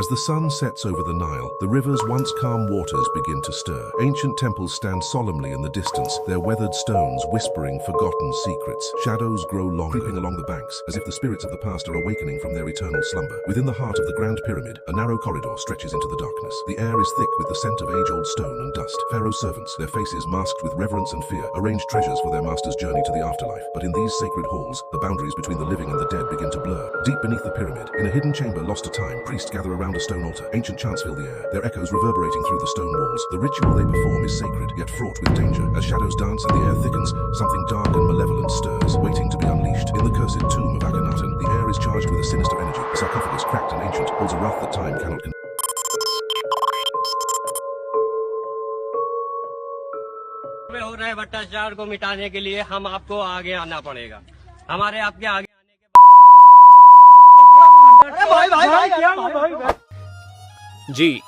As the sun sets over the Nile, the river's once calm waters begin to stir. Ancient temples stand solemnly in the distance, their weathered stones whispering forgotten secrets. Shadows grow longer, creeping along the banks, as if the spirits of the past are awakening from their eternal slumber. Within the heart of the Grand Pyramid, a narrow corridor stretches into the darkness. The air is thick with the scent of age-old stone and dust. Pharaoh's servants, their faces masked with reverence and fear, arrange treasures for their master's journey to the afterlife. But in these sacred halls, the boundaries between the living and the dead begin to blur. Deep beneath the pyramid, in a hidden chamber lost to time, priests gather around a stone altar. Ancient chants fill the air, their echoes reverberating through the stone walls. The ritual they perform is sacred, yet fraught with danger. As shadows dance and the air thickens, something dark and malevolent stirs, waiting to be unleashed. In the cursed tomb of Akhenaten, the air is charged with a sinister energy. The sarcophagus, cracked and ancient, holds a wrath that time cannot contain. हो रहे भ्रष्टाचार को मिटाने के लिए हम आपको आगे आना पड़ेगा। हमारे आपके आगे आने के जी,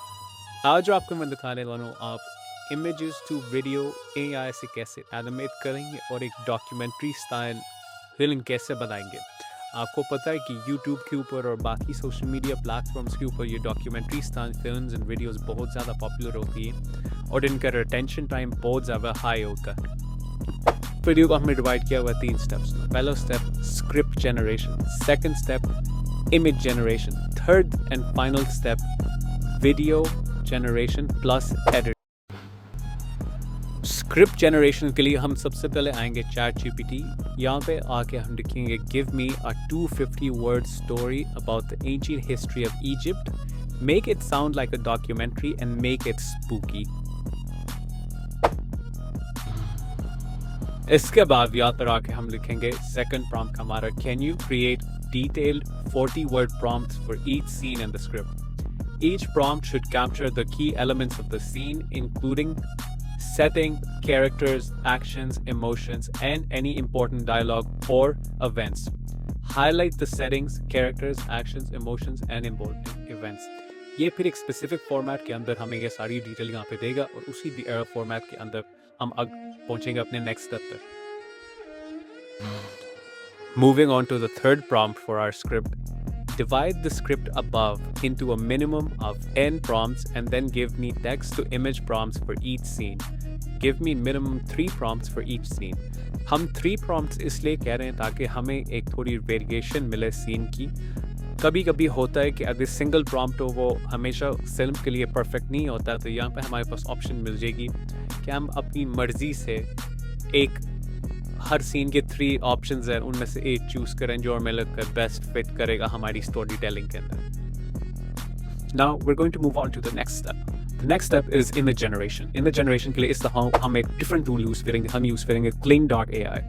आज आपको मैं दिखाने वाला हूँ आप इमेजेस टू वीडियो एआई से कैसे एनिमेट करेंगे और एक डॉक्यूमेंट्री स्टाइल फिल्म कैसे बनाएंगे। आपको पता है कि YouTube के ऊपर और बाकी सोशल मीडिया प्लेटफॉर्म्स के ऊपर ये documentary style films and videos बहुत ज़्यादा पॉपुलर होती हैं और इनका रिटेंशन टाइम बहुत ज़्यादा हाई होता है। वीडियो को हमने डिवाइड किया हुआ 3 स्टेप्स में। पहला step script generation, second step image generation, third and final step video generation plus edit. Script generation के लिए हम सबसे पहले आएंगे ChatGPT। यहाँ पे आके हम लिखेंगे give me a 250 word story about the ancient history of Egypt, make it sound like a documentary and make it spooky। इसके बाद यहाँ पर आके हम लिखेंगे सेकंड प्रॉम्प्ट हमारा can you create detailed 40 word prompts for each scene in the script. Each prompt should capture the key elements of the scene, including setting, characters, actions, emotions, and any important dialogue or events. Highlight the settings, characters, actions, emotions, and important events. ये फिर एक specific format के अंदर हमें ये सारी detail यहाँ पे देगा और उसी फॉर्मेट के अंदर हम पहुंचेंगे अपने नेक्स्ट स्टेप तक। Moving on to the third prompt for our script. Divide the script above into a minimum of n prompts and then give me text to image prompts for each scene. Give me minimum 3 prompts for each scene. हम 3 prompts इसलिए कह रहे हैं ताकि हमें एक थोड़ी variation मिले सीन की। कभी कभी होता है कि अगर सिंगल प्रॉम्प्ट हो वो हमेशा फिल्म के लिए परफेक्ट नहीं होता, तो यहाँ पे हमारे पास ऑप्शन मिल जाएगी कि हम अपनी मर्जी से एक हर सीन के 3 ऑप्शंस हैं उनमें से एक चूज करें जो हमें लगता है बेस्ट फिट करेगा हमारी स्टोरी टेलिंग के अंदर। Now we're going to move on to the next step. The next step is image generation. Image generation के लिए इस तरह हम एक डिफरेंट टूल यूज करेंगे। हम यूज करेंगे Kling.ai।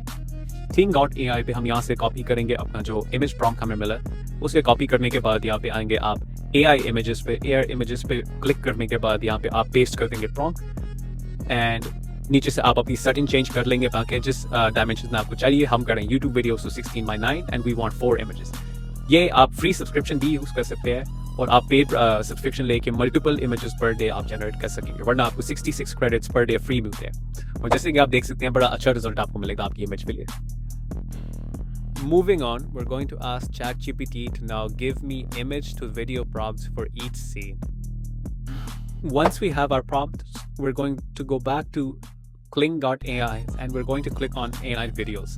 Kling.ai पे हम यहाँ से कॉपी करेंगे अपना जो इमेज प्रॉम्प्ट हमें मिला, उसे कॉपी करने के बाद यहाँ पे आएंगे आप AI images पे क्लिक करने के बाद यहाँ पे आप पेस्ट कर देंगे प्रॉम्प्ट एंड नीचे से आप अपनी सेटिंग चेंज कर लेंगे ताकि जिस डायमेंशन में आपको चाहिए। हम करें YouTube वीडियो तो 16:9 एंड वी वांट 4 इमेजेस। ये आप फ्री सब्सक्रिप्शन भी यूज कर सकते हैं और आप पेड सब्सक्रिप्शन लेके मल्टीपल इमेजेस पर डे आप जनरेट कर सकेंगे, वरना आपको 66 क्रेडिट्स पर डे फ्री मिलते हैं और जैसे कि आप देख सकते हैं बड़ा अच्छा रिजल्ट आपको मिलेगा आपकी इमेज के लिए। Moving on, we're going to ask ChatGPT to now give me image to video prompts for each scene. Once we have our prompts, we're going to go back to Kling.ai and we're going to click on AI videos.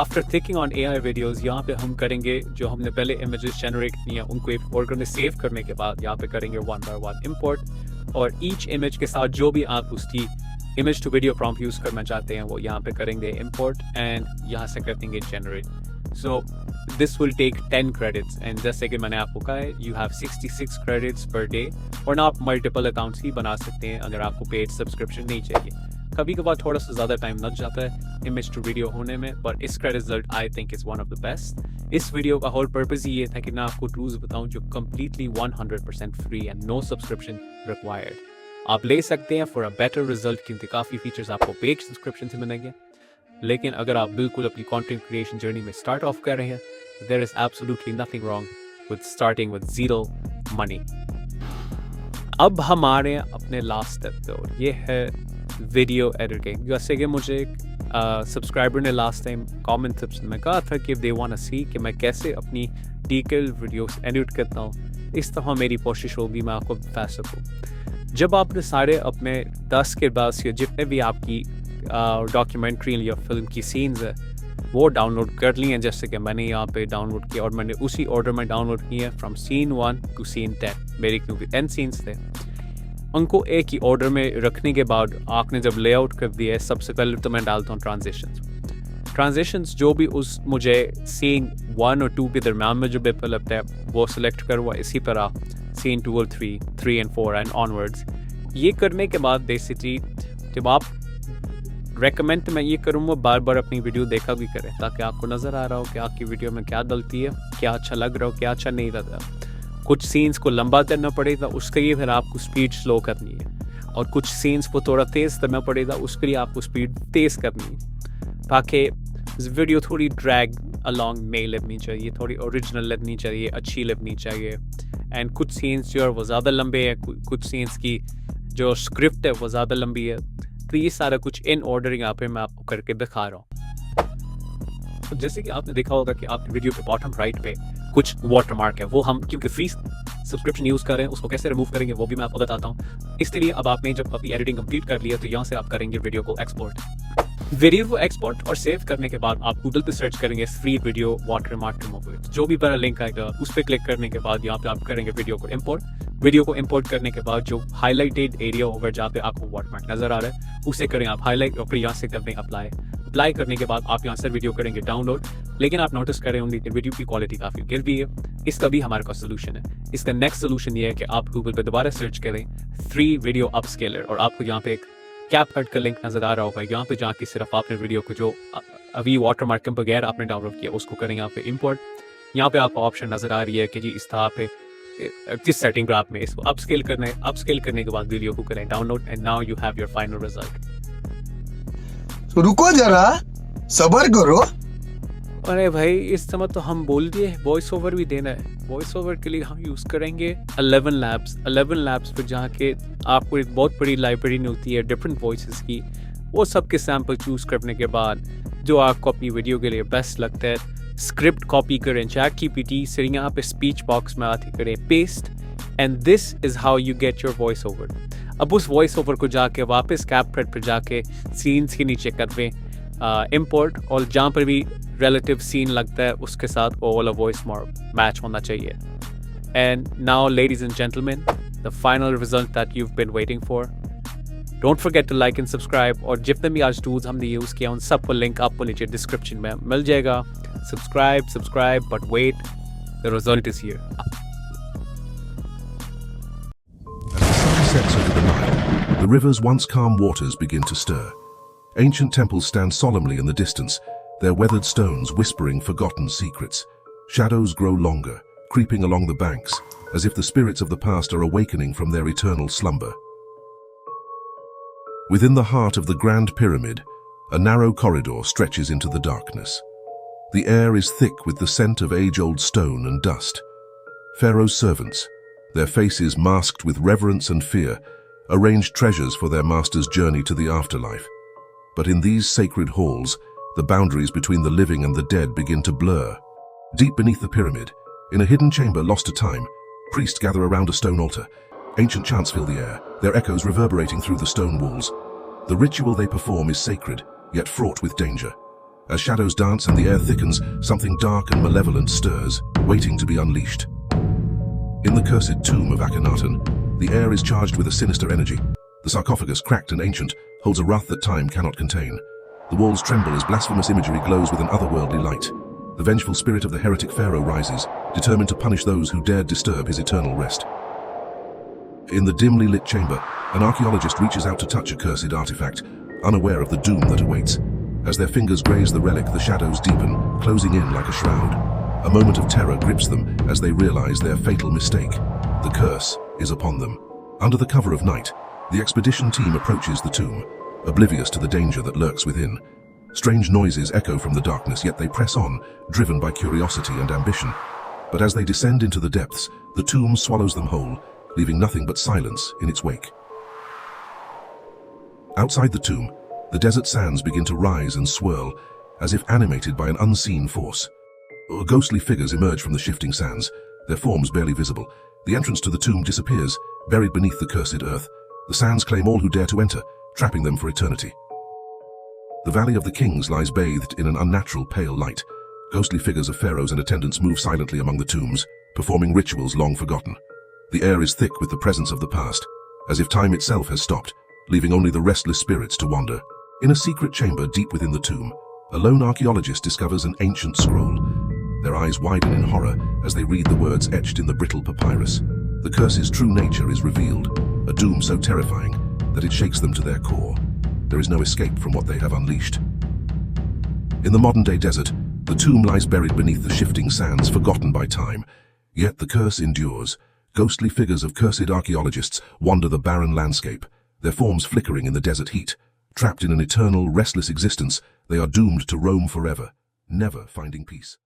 After clicking on AI videos, यहाँ पे हम करेंगे जो हमने पहले images generate किए हैं उनको import करने सेव करने के बाद यहाँ पे करेंगे 1 by 1 import और each image के साथ जो भी आप उसकी image to video prompt use करना चाहते हैं वो यहाँ पे करेंगे import and यहाँ से कर देंगे generate. So this will take 10 credits and जैसे कि मैंने आपको कहा है you have 66 credits per day और ना आप multiple accounts ही बना सकते हैं अगर आपको paid subscription नहीं चाहिए। कभी कभार थोड़ा सा ज़्यादा टाइम लग जाता है इमेज टू वीडियो होने में, पर इसका result I think is one of the best. इस वीडियो का होल पर्पज़ ये था कि मैं आपको टूल्स बताऊं जो completely 100% free and no subscription required आप ले सकते हैं फॉर अ बेटर रिजल्ट, क्योंकि काफ़ी फीचर्स आपको पेड सब्सक्रिप्शन से मिलेंगे। लेकिन अगर आप बिल्कुल अपनी कंटेंट क्रिएशन जर्नी में स्टार्ट ऑफ कर रहे हैं, there is absolutely nothing wrong with starting with zero money. अब हम आ रहे हैं अपने लास्ट स्टेप पे और ये है वीडियो एडिटिंग। जैसे कि मुझे सब्सक्राइबर ने लास्ट टाइम कमेंट टिप्स में कहा था कि दे वांट टू सी कि मैं कैसे अपनी डिटेल वीडियोस एडिट करता हूँ इस तरह मेरी कोशिश होगी मैं आपको बता सकूँ। जब आपने सारे अपने 10 के 10 या जितने भी आपकी डॉक्यूमेंट्री या फिल्म की सीन्स है वो डाउनलोड कर ली हैं, जैसे कि मैंने यहाँ पे डाउनलोड किया और मैंने उसी ऑर्डर में डाउनलोड किया फ्रॉम सीन 1 टू सीन 10। मेरे क्योंकि 10 सीन्स थे, उनको एक ही ऑर्डर में रखने के बाद आपने जब लेआउट कर दिया है, सबसे पहले तो मैं डालता हूँ ट्रांजिशंस जो भी उस मुझे सीन 1 और 2 के दरम्यान में जो बेहतर लगता है वो सिलेक्ट करूँगा। इसी तरह सीन 2 और 3 and 4 एंड ऑनवर्ड्स। ये करने के बाद बेसिकली जब आप रेकमेंड तो मैं ये करूँगा बार बार अपनी वीडियो देखा भी करें, ताकि आपको नज़र आ रहा हो कि आपकी वीडियो में क्या गलती है, क्या अच्छा लग रहा हो, क्या अच्छा नहीं लग रहा। कुछ सीन्स को लंबा करना पड़ेगा, उसके लिए फिर आपको स्पीड स्लो करनी है, और कुछ सीन्स को थोड़ा तेज़ करना पड़ेगा, उसके लिए आपको स्पीड तेज़ करनी है, ताकि वीडियो थोड़ी ड्रैग अलॉन्ग नहीं लगनी चाहिए, थोड़ी ओरिजिनल लगनी चाहिए, अच्छी लगनी चाहिए। एंड कुछ सीन्स जो है वो ज़्यादा लंबे हैं, कुछ सीन्स की जो स्क्रिप्ट है वो ज़्यादा लंबी है। तो ये सारा कुछ इन ऑर्डर यहाँ पे मैं आपको करके दिखा रहा हूँ। तो जैसे कि आपने देखा होगा कि आपकी वीडियो के बॉटम राइट पे कुछ वाटरमार्क है, वो हम क्योंकि फ्री सब्सक्रिप्शन यूज़ कर रहे हैं उसको कैसे रिमूव करेंगे वो भी मैं आपको बताता हूँ। इसलिए अब आपने जब अपनी एडिटिंग कंप्लीट कर लिया तो यहाँ से आप करेंगे वीडियो को एक्सपोर्ट। वीडियो को एक्सपोर्ट और सेव करने के बाद आप गूगल पे सर्च करेंगे फ्री वीडियो वाटरमार्क रिमूवर, जो भी बड़ा लिंक आएगा उस पर क्लिक करने के बाद यहाँ पे आप करेंगे वीडियो को इम्पोर्ट। वीडियो को इम्पोर्ट करने के बाद जो हाईलाइटेड एरिया होगा जहाँ पे आपको वाटरमार्क नजर आ रहा है उसे करें आप हाईलाइट, और फिर यहाँ से करते हैं अप्लाई करने के बाद आप यहाँ से वीडियो करेंगे डाउनलोड। लेकिन आप नोटिस करें होंगे कि वीडियो की क्वालिटी काफ़ी गिर भी है। इसका भी हमारे पास सोल्यूशन है। इसका नेक्स्ट सोल्यूशन ये है कि आप गूगल पे दोबारा सर्च करें 3 वीडियो अपस्केलर, और आपको यहाँ पे एक कैपकट का लिंक नजर आ रहा होगा। यहाँ पे जाके सिर्फ आपने वीडियो को जो अभी वाटरमार्क के बगैर आपने डाउनलोड किया उसको करें यहाँ पे इंपोर्ट। यहाँ पे आपको ऑप्शन नजर आ रही है कि जी इस तरह पे किस सेटिंग ग्राफ में इसको अपस्केल करना है। अपस्केल करने के बाद वीडियो को करें download, and now you have your final result. रुको जरा, सब्र करो। अरे भाई इस समय तो हम बोल दिए वॉइस ओवर भी देना है। वॉइस ओवर के लिए हम यूज़ करेंगे 11 लैब्स पर जहाँ के आपको एक बहुत बड़ी लाइब्रेरी मिलती है डिफरेंट वॉइसेस की। वो सब के सैम्पल चूज़ करने के बाद जो आपको अपनी वीडियो के लिए बेस्ट लगता है स्क्रिप्ट कॉपी करें ChatGPT से, यहाँ पे स्पीच बॉक्स में आती करें paste, and this is how you get your voice over. अब उस वॉइस ओवर को जाके वापस कैपकट पर जाके सीन्स के नीचे करवें इम्पोर्ट, और जहाँ पर भी रिलेटिव सीन लगता है उसके साथ वो वाला वॉइस मैच होना चाहिए। And now ladies and gentleman, the final result that you've been waiting for. Don't forget to like and subscribe, और जितने भी आज टूल्स हमने यूज़ किया उन सब को लिंक आपको नीचे डिस्क्रिप्शन में मिल जाएगा। Subscribe, but wait, the result is here. As the sun sets over the Nile, the river's once calm waters begin to stir. Ancient temples stand solemnly in the distance, their weathered stones whispering forgotten secrets. Shadows grow longer, creeping along the banks, as if the spirits of the past are awakening from their eternal slumber. Within the heart of the Grand Pyramid, a narrow corridor stretches into the darkness. The air is thick with the scent of age-old stone and dust. Pharaoh's servants, their faces masked with reverence and fear, arrange treasures for their master's journey to the afterlife. But in these sacred halls, the boundaries between the living and the dead begin to blur. Deep beneath the pyramid, in a hidden chamber lost to time, priests gather around a stone altar. Ancient chants fill the air, their echoes reverberating through the stone walls. The ritual they perform is sacred, yet fraught with danger. As shadows dance and the air thickens, something dark and malevolent stirs, waiting to be unleashed. In the cursed tomb of Akhenaten, the air is charged with a sinister energy. The sarcophagus, cracked and ancient, holds a wrath that time cannot contain. The walls tremble as blasphemous imagery glows with an otherworldly light. The vengeful spirit of the heretic pharaoh rises, determined to punish those who dared disturb his eternal rest. In the dimly lit chamber, an archaeologist reaches out to touch a cursed artifact, unaware of the doom that awaits. As their fingers graze the relic, the shadows deepen, closing in like a shroud. A moment of terror grips them as they realize their fatal mistake. The curse is upon them. Under the cover of night, the expedition team approaches the tomb, oblivious to the danger that lurks within. Strange noises echo from the darkness, yet they press on, driven by curiosity and ambition. But as they descend into the depths, the tomb swallows them whole, leaving nothing but silence in its wake. Outside the tomb, the desert sands begin to rise and swirl, as if animated by an unseen force. Ghostly figures emerge from the shifting sands, their forms barely visible. The entrance to the tomb disappears, buried beneath the cursed earth. The sands claim all who dare to enter, trapping them for eternity. The Valley of the Kings lies bathed in an unnatural pale light. Ghostly figures of pharaohs and attendants move silently among the tombs, performing rituals long forgotten. The air is thick with the presence of the past, as if time itself has stopped, leaving only the restless spirits to wander. In a secret chamber deep within the tomb, a lone archaeologist discovers an ancient scroll. Their eyes widen in horror as they read the words etched in the brittle papyrus. The curse's true nature is revealed, a doom so terrifying that it shakes them to their core. There is no escape from what they have unleashed. In the modern-day desert, the tomb lies buried beneath the shifting sands, forgotten by time. Yet the curse endures. Ghostly figures of cursed archaeologists wander the barren landscape, their forms flickering in the desert heat. Trapped in an eternal, restless existence, they are doomed to roam forever, never finding peace.